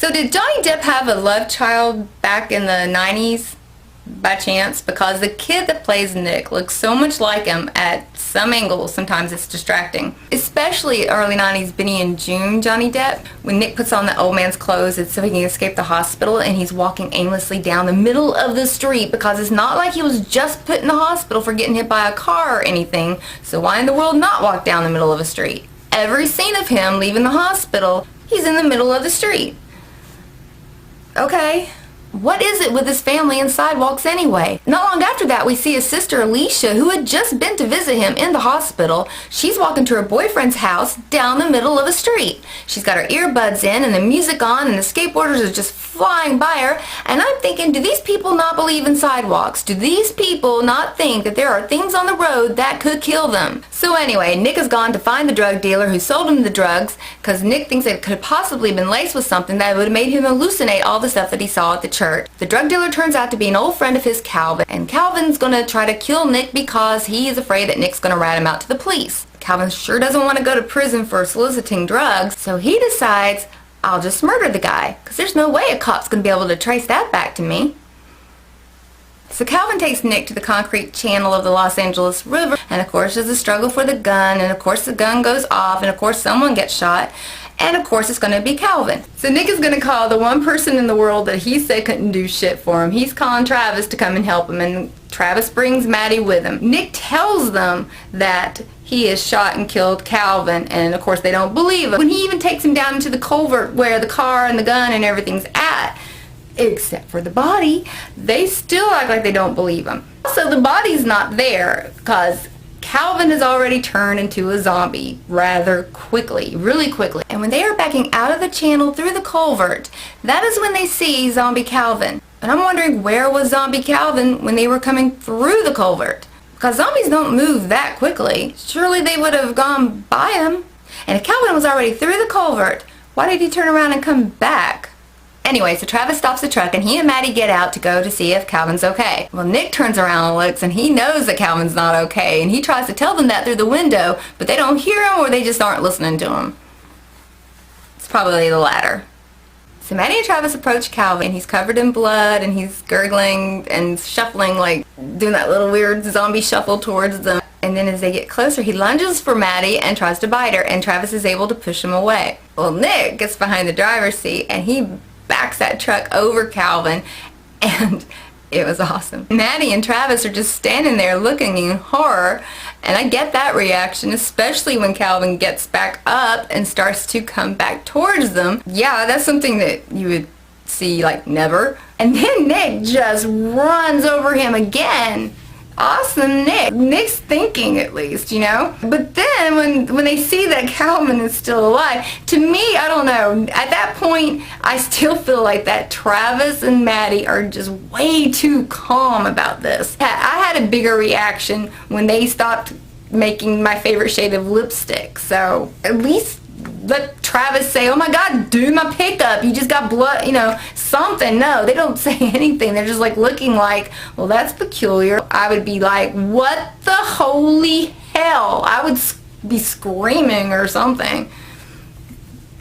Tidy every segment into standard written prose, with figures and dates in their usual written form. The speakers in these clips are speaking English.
So did Johnny Depp have a love child back in the 90s by chance? Because the kid that plays Nick looks so much like him at some angles, sometimes it's distracting. Especially early 90s Benny and June Johnny Depp. When Nick puts on the old man's clothes, it's so he can escape the hospital, and he's walking aimlessly down the middle of the street because it's not like he was just put in the hospital for getting hit by a car or anything. So why in the world not walk down the middle of a street? Every scene of him leaving the hospital, he's in the middle of the street. Okay, what is it with his family and sidewalks anyway? Not long after that, we see his sister Alicia, who had just been to visit him in the hospital. She's walking to her boyfriend's house down the middle of a street. She's got her earbuds in and the music on, and the skateboarders are just flying by her. And I'm thinking, do these people not believe in sidewalks? Do these people not think that there are things on the road that could kill them? So anyway, Nick has gone to find the drug dealer who sold him the drugs, because Nick thinks it could have possibly been laced with something that would have made him hallucinate all the stuff that he saw at the church. The drug dealer turns out to be an old friend of his, Calvin, and Calvin's gonna try to kill Nick because he is afraid that Nick's gonna rat him out to the police. Calvin sure doesn't want to go to prison for soliciting drugs, so he decides, I'll just murder the guy, because there's no way a cop's gonna be able to trace that back to me. So Calvin takes Nick to the concrete channel of the Los Angeles River, and of course there's a struggle for the gun, and of course the gun goes off, and of course someone gets shot, and of course it's going to be Calvin. So Nick is going to call the one person in the world that he said couldn't do shit for him. He's calling Travis to come and help him, and Travis brings Maddie with him. Nick tells them that he has shot and killed Calvin, and of course they don't believe him. When he even takes him down into the culvert where the car and the gun and everything's at, except for the body, they still act like they don't believe him. So the body's not there because Calvin has already turned into a zombie rather quickly, really quickly. And when they are backing out of the channel through the culvert, that is when they see zombie Calvin. And I'm wondering, where was zombie Calvin when they were coming through the culvert? Because zombies don't move that quickly. Surely they would have gone by him. And if Calvin was already through the culvert, why did he turn around and come back? Anyway, so Travis stops the truck, and he and Maddie get out to go to see if Calvin's okay. Well, Nick turns around and looks, and he knows that Calvin's not okay, and he tries to tell them that through the window, but they don't hear him, or they just aren't listening to him. It's probably the latter. So Maddie and Travis approach Calvin, and he's covered in blood, and he's gurgling and shuffling, like doing that little weird zombie shuffle towards them. And then as they get closer, he lunges for Maddie and tries to bite her, and Travis is able to push him away. Well, Nick gets behind the driver's seat, and he backs that truck over Calvin, and it was awesome. Maddie and Travis are just standing there looking in horror, and I get that reaction, especially when Calvin gets back up and starts to come back towards them. Yeah, that's something that you would see like never. And then Nick just runs over him again. Awesome Nick. Nick's thinking, at least, you know? But then when they see that Calvin is still alive, to me, I don't know, at that point, I still feel like that Travis and Maddie are just way too calm about this. I had a bigger reaction when they stopped making my favorite shade of lipstick, so at least let Travis say, oh my god, dude, my pickup, you just got blood, you know, something. No, they don't say anything. They're just like looking like, well, that's peculiar. I would be like, what the holy hell? I would be screaming or something,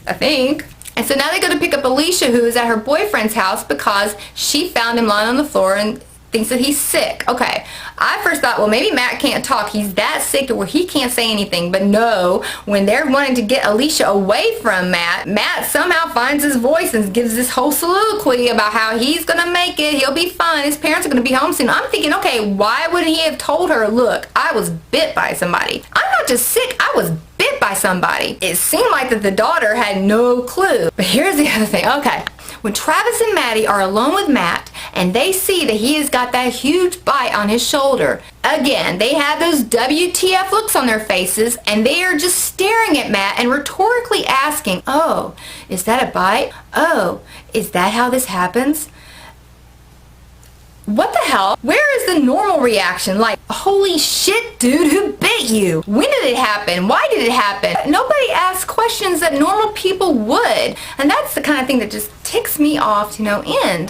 I think. And so now they go to pick up Alicia, who is at her boyfriend's house because she found him lying on the floor and thinks that he's sick. Okay, I first thought, well, maybe Matt can't talk. He's that sick to where he can't say anything. But no, when they're wanting to get Alicia away from Matt, Matt somehow finds his voice and gives this whole soliloquy about how he's gonna make it, he'll be fine, his parents are gonna be home soon. I'm thinking, okay, why wouldn't he have told her, look, I was bit by somebody. I'm not just sick, I was bit by somebody. It seemed like that the daughter had no clue. But here's the other thing. Okay, when Travis and Maddie are alone with Matt and they see that he has got that huge bite on his shoulder, again, they have those WTF looks on their faces, and they are just staring at Matt and rhetorically asking, oh, is that a bite? Oh, is that how this happens? What the hell? Where is the normal reaction? Like, holy shit, dude, who bit you? When did it happen? Why did it happen? Nobody asks questions that normal people would. And that's the kind of thing that just ticks me off to no end.